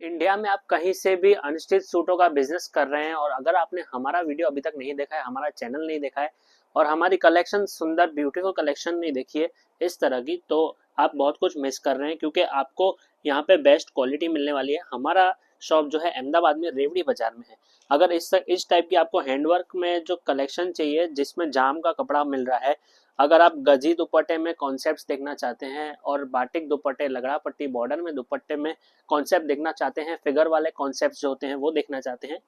India में आप कहीं से भी अनस्टिच सूटों का बिजनेस कर रहे हैं और अगर आपने हमारा वीडियो अभी तक नहीं देखा है, हमारा चैनल नहीं देखा है और हमारी कलेक्शन सुंदर ब्यूटीफुल कलेक्शन नहीं देखी है इस तरह की, तो आप बहुत कुछ मिस कर रहे हैं क्योंकि आपको यहाँ पे बेस्ट क्वालिटी मिलने वाली है। हमारा शॉप जो है अहमदाबाद में रेवड़ी बाजार में है। अगर इस टाइप की आपको हैंडवर्क में जो कलेक्शन चाहिए जिसमें जाम का कपड़ा मिल रहा है, अगर आप गजी दुपट्टे में कॉन्सेप्ट्स देखना चाहते हैं और बाटिक दुपट्टे, लगड़ा पट्टी बॉर्डर में दुपट्टे में कॉन्सेप्ट देखना चाहते हैं, फिगर वाले कॉन्सेप्ट जो होते हैं वो देखना चाहते हैं,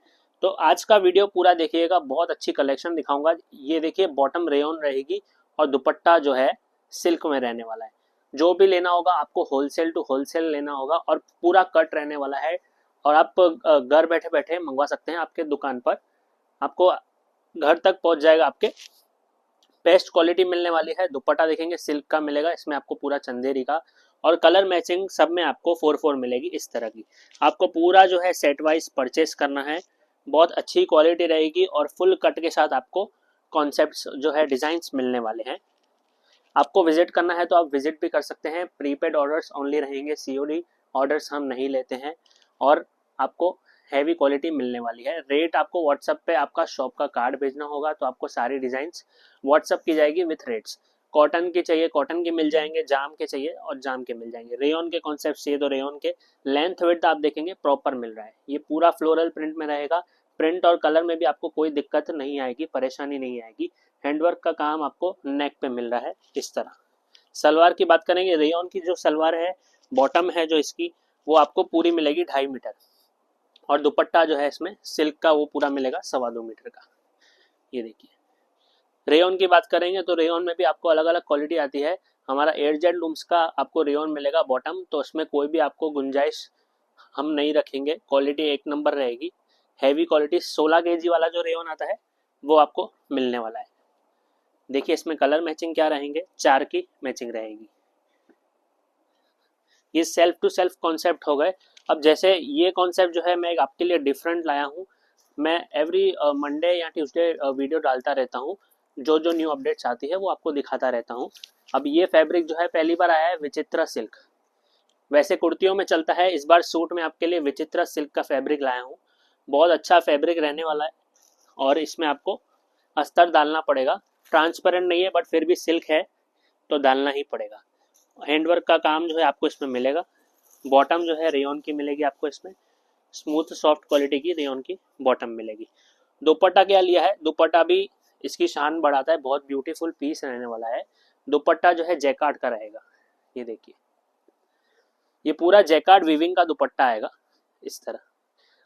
तो आज का वीडियो पूरा देखिएगा। बहुत अच्छी कलेक्शन दिखाऊंगा। ये देखिए, बॉटम रेयन रहेगी और दुपट्टा जो है सिल्क में रहने वाला है। जो भी लेना होगा आपको होलसेल टू होलसेल लेना होगा और पूरा कट रहने वाला है और आप घर बैठे बैठे मंगवा सकते हैं। आपके दुकान पर आपको घर तक पहुंच जाएगा, आपके बेस्ट क्वालिटी मिलने वाली है। दुपट्टा देखेंगे सिल्क का मिलेगा, इसमें आपको पूरा चंदेरी का और कलर मैचिंग सब में आपको 4-4 मिलेगी इस तरह की। आपको पूरा जो है सेट वाइज परचेस करना है। बहुत अच्छी क्वालिटी रहेगी और फुल कट के साथ आपको कॉन्सेप्ट्स जो है डिजाइन्स मिलने वाले हैं। आपको विजिट करना है तो आप विजिट भी कर सकते हैं। प्रीपेड ऑर्डर्स ओनली रहेंगे, सीओडी ऑर्डर्स हम नहीं लेते हैं और आपको हैवी क्वालिटी मिलने वाली है। रेट आपको व्हाट्सएप पे आपका शॉप का कार्ड भेजना होगा तो आपको सारी डिजाइन्स व्हाट्सएप की जाएगी विथ रेट्स। कॉटन की चाहिए कॉटन के मिल जाएंगे, जाम के चाहिए और जाम के मिल जाएंगे। रेयन के कॉन्सेप्ट चाहिए तो रेयन के। लेंथ विड्थ आप देखेंगे प्रॉपर मिल रहा है। ये पूरा फ्लोरल प्रिंट में रहेगा। प्रिंट और कलर में भी आपको कोई दिक्कत नहीं आएगी, परेशानी नहीं आएगी। हैंडवर्क का काम आपको नेक पे मिल रहा है इस तरह। सलवार की बात करेंगे, रेयन की जो सलवार है, बॉटम है जो इसकी, वो आपको पूरी मिलेगी 2.5 मीटर और दुपट्टा जो है इसमें सिल्क का वो पूरा मिलेगा 2.25 मीटर का। ये देखिए, रेयन की बात करेंगे तो रेयन में भी आपको अलग अलग क्वालिटी आती है। हमारा एयरजेट लूम्स का आपको रेयन मिलेगा बॉटम, तो उसमें कोई भी आपको गुंजाइश हम नहीं रखेंगे। क्वालिटी एक नंबर रहेगी। हैवी क्वालिटी 16 केजी वाला जो रेयन आता है वो आपको मिलने वाला है। देखिए इसमें कलर मैचिंग क्या रहेंगे, 4 की मैचिंग रहेगी। ये सेल्फ टू सेल्फ कॉन्सेप्ट हो गए। अब जैसे ये कॉन्सेप्ट जो है मैं आपके लिए डिफरेंट लाया हूँ। मैं एवरी मंडे या ट्यूसडे वीडियो डालता रहता हूँ। जो जो न्यू अपडेट्स आती है वो आपको दिखाता रहता हूँ। अब ये फैब्रिक जो है पहली बार आया है, विचित्रा सिल्क। वैसे कुर्तियों में चलता है, इस बार सूट में आपके लिए विचित्रा सिल्क का फैब्रिक लाया हूँ। बहुत अच्छा फैब्रिक रहने वाला है और इसमें आपको अस्तर डालना पड़ेगा। ट्रांसपेरेंट नहीं है बट फिर भी सिल्क है तो डालना ही पड़ेगा। हैंडवर्क का काम जो है आपको इसमें मिलेगा। बॉटम जो है रेयन की मिलेगी आपको इसमें, स्मूथ सॉफ्ट क्वालिटी की रेयन की बॉटम मिलेगी। दुपट्टा क्या लिया है, दुपट्टा भी इसकी शान बढ़ाता है। बहुत ब्यूटीफुल पीस रहने वाला है। दुपट्टा जो है जैकार्ड का रहेगा। ये देखिए, ये पूरा जैकार्ड वीविंग का दुपट्टा आएगा इस तरह।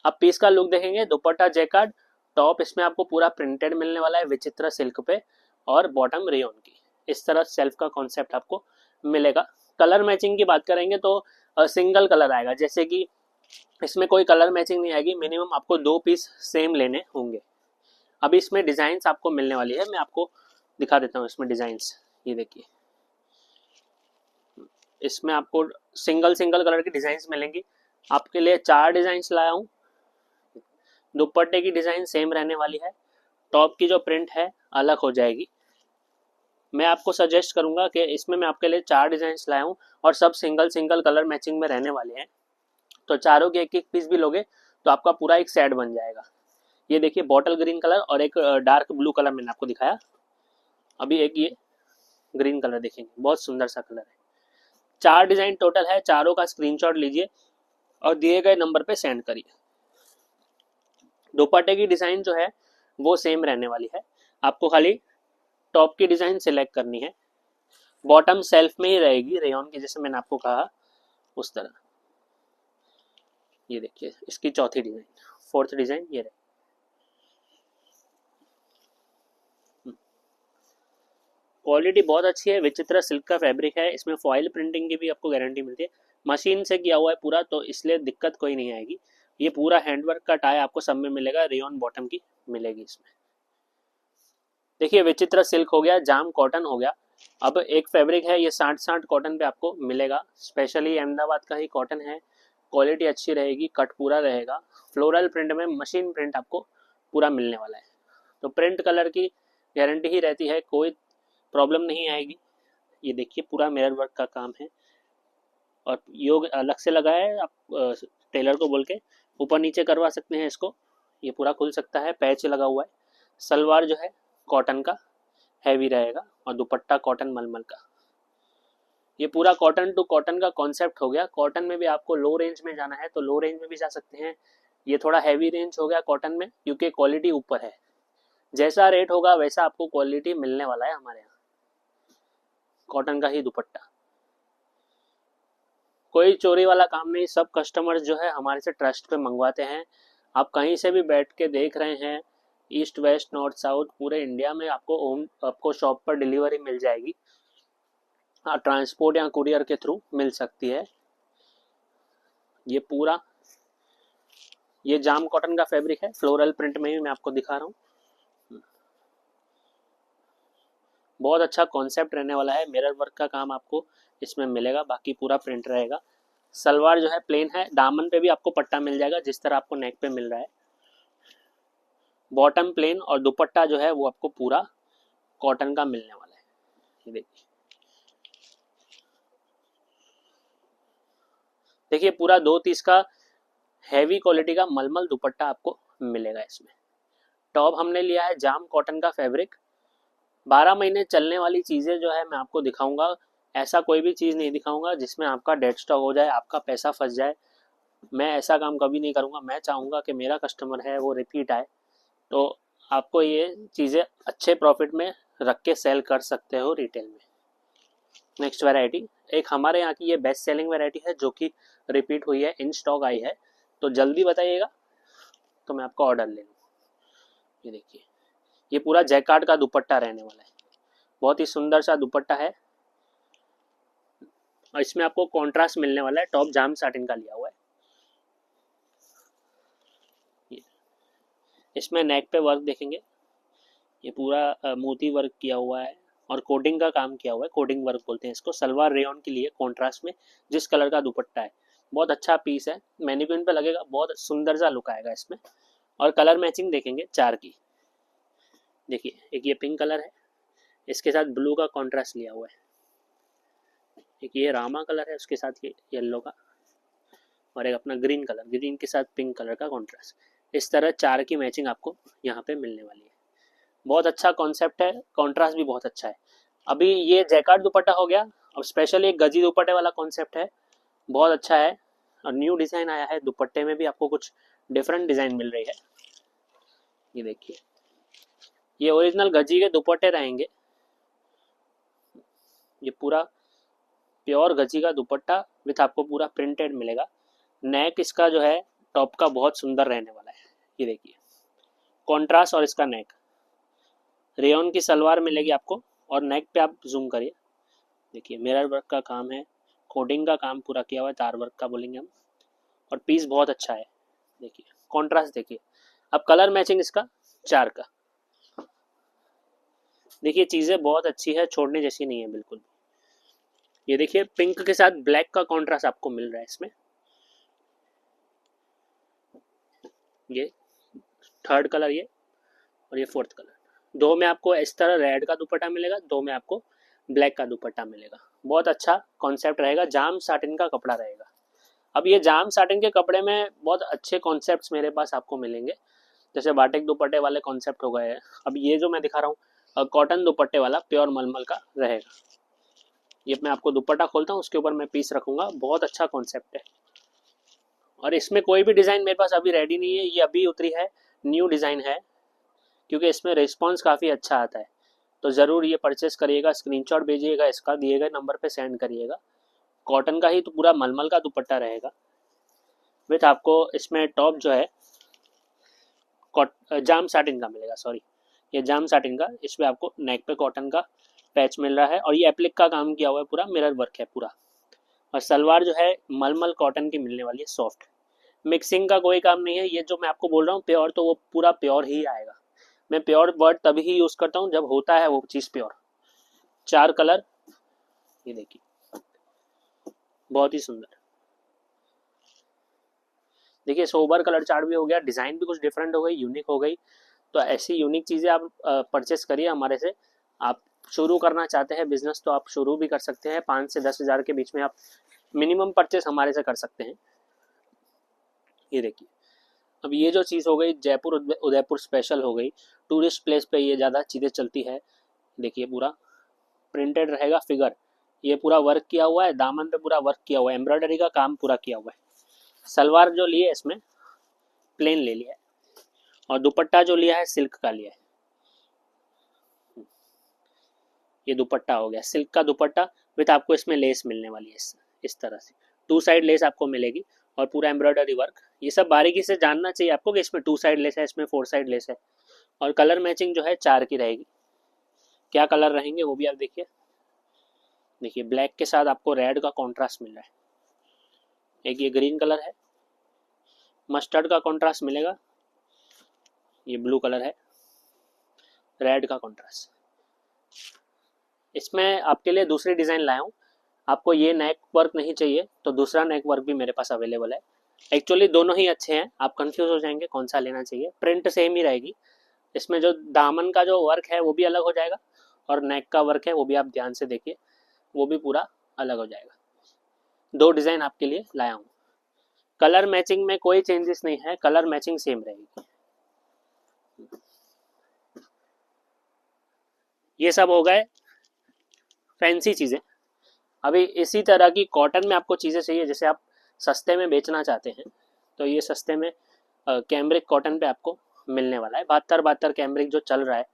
अब पीस का लुक देखेंगे, दुपट्टा जैकार्ड, टॉप इसमें आपको पूरा प्रिंटेड मिलने वाला है विचित्रा सिल्क पे और बॉटम रेयन की। इस तरह सेल्फ का कॉन्सेप्ट आपको मिलेगा। कलर मैचिंग की बात करेंगे तो सिंगल कलर आएगा, जैसे कि इसमें कोई कलर मैचिंग नहीं आएगी। मिनिमम आपको 2 पीस सेम लेने होंगे। अभी इसमें डिजाइन्स आपको मिलने वाली है, मैं आपको दिखा देता हूँ इसमें डिजाइन्स। ये देखिए, इसमें आपको सिंगल सिंगल कलर की डिजाइन्स मिलेंगी। आपके लिए 4 डिजाइन्स लाया हूँ। दुपट्टे की डिजाइन सेम रहने वाली है, टॉप की जो प्रिंट है अलग हो जाएगी। मैं आपको सजेस्ट करूंगा कि इसमें मैं आपके लिए 4 डिजाइन्स लाया हूँ और सब सिंगल सिंगल कलर मैचिंग में रहने वाले हैं। तो चारों के एक एक पीस भी लोगे तो आपका पूरा एक सेट बन जाएगा। ये देखिए, बॉटल ग्रीन कलर और एक डार्क ब्लू कलर मैंने आपको दिखाया। अभी एक ये ग्रीन कलर देखेंगे, बहुत सुंदर सा कलर है। 4 डिजाइन टोटल है, चारों का स्क्रीनशॉट लीजिए और दिए गए नंबर पे सेंड करिए। दुपट्टे की डिजाइन जो है वो सेम रहने वाली है। आपको खाली टॉप की डिजाइन सिलेक्ट करनी है। बॉटम सेल्फ में ही रहेगी रेयन की, जैसे मैंने आपको कहा उस तरह। ये देखिए, इसकी चौथी डिजाइन, 4th डिजाइन ये रहे। क्वालिटी बहुत अच्छी है। विचित्रा सिल्क का फैब्रिक है। इसमें फॉइल प्रिंटिंग की भी आपको गारंटी मिलती है। मशीन से किया हुआ है पूरा, तो इसलिए दिक्कत कोई नहीं आएगी। ये पूरा हैंडवर्क का टाई आपको सब में मिलेगा। रेयन बॉटम की मिलेगी इसमें। देखिए, विचित्र सिल्क हो गया, जाम कॉटन हो गया। अब एक फैब्रिक है, ये 60-60 कॉटन पे आपको मिलेगा। स्पेशली अहमदाबाद का ही कॉटन है। क्वालिटी अच्छी रहेगी, कट पूरा रहेगा। फ्लोरल प्रिंट में मशीन प्रिंट आपको पूरा मिलने वाला है। तो प्रिंट कलर की गारंटी ही रहती है, कोई प्रॉब्लम नहीं आएगी। ये देखिए, पूरा मिरर वर्क का काम है और योग अलग से लगा है। आप टेलर को बोल के ऊपर नीचे करवा सकते हैं इसको। ये पूरा खुल सकता है, पैच लगा हुआ है। सलवार जो है कॉटन का हैवी रहेगा और दुपट्टा कॉटन मलमल का। ये पूरा कॉटन टू कॉटन का कॉन्सेप्ट हो गया। कॉटन में भी आपको लो रेंज में जाना है तो लो रेंज में भी जा सकते हैं। ये थोड़ा हैवी रेंज हो गया कॉटन में, क्योंकि क्वालिटी ऊपर है। जैसा रेट होगा वैसा आपको क्वालिटी मिलने वाला है हमारे यहाँ। कॉटन का ही दुपट्टा, कोई चोरी वाला काम नहीं। सब कस्टमर्स जो है हमारे से ट्रस्ट पे मंगवाते हैं। आप कहीं से भी बैठ के देख रहे हैं, ईस्ट वेस्ट नॉर्थ साउथ पूरे इंडिया में आपको शॉप पर डिलीवरी मिल जाएगी। ट्रांसपोर्ट या कुरियर के थ्रू मिल सकती है। ये पूरा ये जाम कॉटन का फैब्रिक है, फ्लोरल प्रिंट में ही मैं आपको दिखा रहा हूँ। बहुत अच्छा कॉन्सेप्ट रहने वाला है। मिरर वर्क का काम आपको इसमें मिलेगा, बाकी पूरा प्रिंट रहेगा। सलवार जो है प्लेन है, दामन पे भी आपको पट्टा मिल जाएगा जिस तरह आपको नेक पे मिल रहा है। बॉटम प्लेन और दुपट्टा जो है वो आपको पूरा कॉटन का मिलने वाला है। ये देखिए पूरा 2 30 का हैवी क्वालिटी का मलमल दुपट्टा आपको मिलेगा इसमें। टॉप हमने लिया है जाम कॉटन का फैब्रिक। 12 महीने चलने वाली चीज़ें जो है मैं आपको दिखाऊंगा। ऐसा कोई भी चीज़ नहीं दिखाऊंगा जिसमें आपका डेड स्टॉक हो जाए, आपका पैसा फंस जाए। मैं ऐसा काम कभी नहीं करूंगा। मैं चाहूँगा कि मेरा कस्टमर है वो रिपीट आए। तो आपको ये चीज़ें अच्छे प्रॉफिट में रख के सेल कर सकते हो रिटेल में। नेक्स्ट वैरायटी एक हमारे यहाँ की ये बेस्ट सेलिंग वैरायटी है जो कि रिपीट हुई है, इन स्टॉक आई है, तो जल्दी बताइएगा तो मैं आपका ऑर्डर ले लूँ। ये देखिए ये पूरा जैकार्ड का दुपट्टा रहने वाला है। बहुत ही सुंदर सा दुपट्टा है और इसमें आपको कॉन्ट्रास्ट मिलने वाला है। टॉप जाम साटिन का लिया हुआ है। इसमें नेक पे वर्क देखेंगे, ये पूरा मोती वर्क किया हुआ है और कोडिंग का काम किया हुआ है। कोडिंग वर्क बोलते हैं इसको। सलवार रेयन के लिए कॉन्ट्रास्ट में जिस कलर का दुपट्टा है, बहुत अच्छा पीस है। मैनिक्विन पे लगेगा, बहुत सुंदर सा लुक आएगा इसमें। और कलर मैचिंग देखेंगे 4 की। देखिए एक ये पिंक कलर है, इसके साथ ब्लू का कॉन्ट्रास्ट लिया हुआ है। एक ये रामा कलर है, उसके साथ ये येलो का, और एक अपना ग्रीन कलर, ग्रीन के साथ पिंक कलर का कॉन्ट्रास्ट। इस तरह 4 की मैचिंग आपको यहाँ पे मिलने वाली है। बहुत अच्छा कॉन्सेप्ट है, कॉन्ट्रास्ट भी बहुत अच्छा है। अभी ये जैकार्ड दुपट्टा हो गया, अब स्पेशल एक गजी दुपट्टे वाला कॉन्सेप्ट है, बहुत अच्छा है। और न्यू डिज़ाइन आया है दुपट्टे में भी, आपको कुछ डिफरेंट डिज़ाइन मिल रही है। ये देखिए ये ओरिजिनल गजी के दुपट्टे रहेंगे। ये पूरा प्योर गजी का दुपट्टा विथ आपको पूरा प्रिंटेड मिलेगा। नेक इसका जो है टॉप का बहुत सुंदर रहने वाला है। ये देखिए कॉन्ट्रास्ट और इसका नेक, रेयन की सलवार मिलेगी आपको और नेक पे आप जूम करिए, देखिए मिरर वर्क का काम है, कोडिंग का काम पूरा किया हुआ है, तार वर्क का बोलेंगे हम। और पीस बहुत अच्छा है। देखिए कॉन्ट्रास्ट देखिए। अब कलर मैचिंग इसका 4 का। देखिए चीज़ें बहुत अच्छी है, छोड़ने जैसी नहीं है बिल्कुल। ये देखिए पिंक के साथ ब्लैक का कॉन्ट्रास्ट आपको मिल रहा है इसमें। ये 3rd कलर ये, और ये 4th कलर। 2 में आपको इस तरह रेड का दुपट्टा मिलेगा, 2 में आपको ब्लैक का दुपट्टा मिलेगा। बहुत अच्छा कॉन्सेप्ट रहेगा, जाम साटिन का कपड़ा रहेगा। अब ये जाम साटिन के कपड़े में बहुत अच्छे कॉन्सेप्ट्स मेरे पास आपको मिलेंगे, जैसे बाटिक दुपट्टे वाले कॉन्सेप्ट हो गए। अब ये जो मैं दिखा रहा हूँ कॉटन दुपट्टे वाला प्योर मलमल का रहेगा। ये मैं आपको दुपट्टा खोलता हूँ, उसके ऊपर मैं पीस रखूँगा। बहुत अच्छा कॉन्सेप्ट है। और इसमें कोई भी डिज़ाइन मेरे पास अभी रेडी नहीं है, ये अभी उतरी है, न्यू डिज़ाइन है, क्योंकि इसमें रिस्पॉन्स काफ़ी अच्छा आता है। तो ज़रूर ये परचेस करिएगा, स्क्रीनशॉट भेजिएगा, इसका दिए गए नंबर पे सेंड करिएगा। कॉटन का ही तो पूरा मलमल का दुपट्टा रहेगा विथ आपको इसमें टॉप जो है जाम साटिन का मिलेगा। सॉरी, ये जाम साटिन का, इसमें आपको नेक पे कॉटन का पैच मिल रहा है और ये एप्लिक का काम किया हुआ है, पूरा मिरर वर्क है पूरा। और सलवार जो है मलमल कॉटन की मिलने वाली है, सॉफ्ट। मिक्सिंग का कोई काम नहीं है। ये जो मैं आपको बोल रहा हूँ प्योर, तो वो पूरा प्योर ही आएगा। मैं प्योर वर्ड तभी ही यूज़ करता हूँ जब होता है वो चीज़ प्योर। 4 कलर, ये देखिए बहुत ही सुंदर। देखिए सोबर कलर चार्ट भी हो गया, डिज़ाइन भी कुछ डिफरेंट हो गई, यूनिक हो गई। तो ऐसी यूनिक चीज़ें आप परचेस करिए हमारे से। आप शुरू करना चाहते हैं बिजनेस तो आप शुरू भी कर सकते हैं। 5 से 10 हज़ार के बीच में आप मिनिमम परचेस हमारे से कर सकते हैं। ये देखिए, अब ये जो चीज़ हो गई जयपुर उदयपुर स्पेशल हो गई, टूरिस्ट प्लेस पे ये ज़्यादा चीज़ें चलती है। देखिए पूरा प्रिंटेड रहेगा फिगर, ये पूरा वर्क किया हुआ है, दामन पे पूरा वर्क किया हुआ है, एम्ब्रॉयडरी का काम पूरा किया हुआ है। सलवार जो लिए इसमें प्लेन ले लिया है, और दुपट्टा जो लिया है सिल्क का लिया है। ये दुपट्टा हो गया सिल्क का दुपट्टा विथ आपको इसमें लेस मिलने वाली है इस तरह से, 2 साइड लेस आपको मिलेगी और पूरा एम्ब्रॉयडरी वर्क। ये सब बारीकी से जानना चाहिए आपको कि इसमें 2 साइड लेस है, इसमें 4 साइड लेस है। और कलर मैचिंग जो है 4 की रहेगी। क्या कलर रहेंगे वो भी आप देखिए। देखिए ब्लैक के साथ आपको रेड का कॉन्ट्रास्ट मिल रहा है, एक ये ग्रीन कलर है, मस्टर्ड का कॉन्ट्रास्ट मिलेगा, ये ब्लू कलर है, रेड का कॉन्ट्रास्ट। इसमें आपके लिए दूसरी डिज़ाइन लाया हूँ, आपको ये नेक वर्क नहीं चाहिए तो दूसरा नेक वर्क भी मेरे पास अवेलेबल है। एक्चुअली दोनों ही अच्छे हैं, आप कंफ्यूज हो जाएंगे कौन सा लेना चाहिए। प्रिंट सेम ही रहेगी, इसमें जो दामन का जो वर्क है वो भी अलग हो जाएगा और नेक का वर्क है वो भी आप ध्यान से देखिए, वो भी पूरा अलग हो जाएगा। 2 डिज़ाइन आपके लिए लाया हूँ। कलर मैचिंग में कोई चेंजेस नहीं है, कलर मैचिंग सेम रहेगी। ये सब हो गए फैंसी चीज़ें। अभी इसी तरह की कॉटन में आपको चीज़ें चाहिए, जैसे आप सस्ते में बेचना चाहते हैं तो ये सस्ते में कैम्ब्रिक कॉटन पे आपको मिलने वाला है। 72 कैम्ब्रिक जो चल रहा है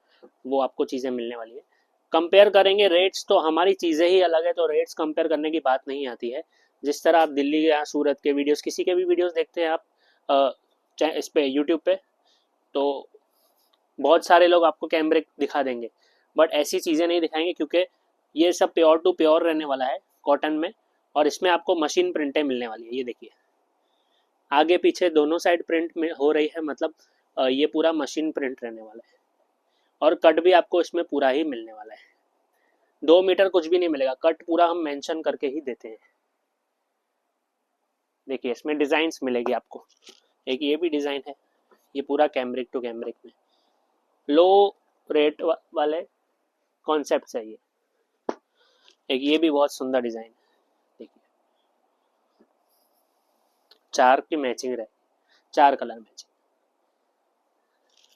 वो आपको चीज़ें मिलने वाली है। कंपेयर करेंगे रेट्स तो हमारी चीज़ें ही अलग है, तो रेट्स कंपेयर करने की बात नहीं आती है। जिस तरह आप दिल्ली या सूरत के वीडियोस, किसी के भी वीडियोस देखते हैं आप इस पे यूट्यूब पे, तो बहुत सारे लोग आपको कैम्ब्रिक दिखा देंगे, बट ऐसी चीज़ें नहीं दिखाएंगे क्योंकि ये सब प्योर टू प्योर रहने वाला है कॉटन में। और इसमें आपको मशीन प्रिंटें मिलने वाली है। ये देखिए आगे पीछे दोनों साइड प्रिंट में हो रही है, मतलब ये पूरा मशीन प्रिंट रहने वाला है। और कट भी आपको इसमें पूरा ही मिलने वाला है, 2 मीटर कुछ भी नहीं मिलेगा, कट पूरा हम मेंशन करके ही देते हैं। देखिए इसमें डिजाइन्स मिलेगी आपको, एक ये भी डिजाइन है, ये पूरा कैम्ब्रिक टू कैम्ब्रिक में लो रेट वाले कॉन्सेप्ट है। ये एक ये भी बहुत सुंदर डिजाइन है, देखिए 4 की मैचिंग रहे, 4 कलर मैचिंग।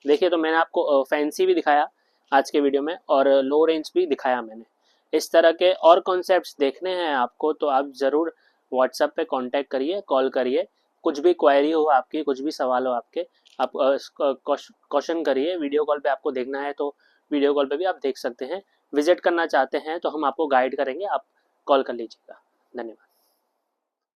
देखिए तो मैंने आपको फैंसी भी दिखाया आज के वीडियो में और लो रेंज भी दिखाया मैंने। इस तरह के और कॉन्सेप्ट्स देखने हैं आपको तो आप ज़रूर व्हाट्सएप पे कांटेक्ट करिए, कॉल करिए। कुछ भी क्वेरी हो आपकी, कुछ भी सवाल हो आपके, आप क्वेश्चन करिए। वीडियो कॉल पे आपको देखना है तो वीडियो कॉल पे भी आप देख सकते हैं। विजिट करना चाहते हैं तो हम आपको गाइड करेंगे, आप कॉल कर लीजिएगा। धन्यवाद।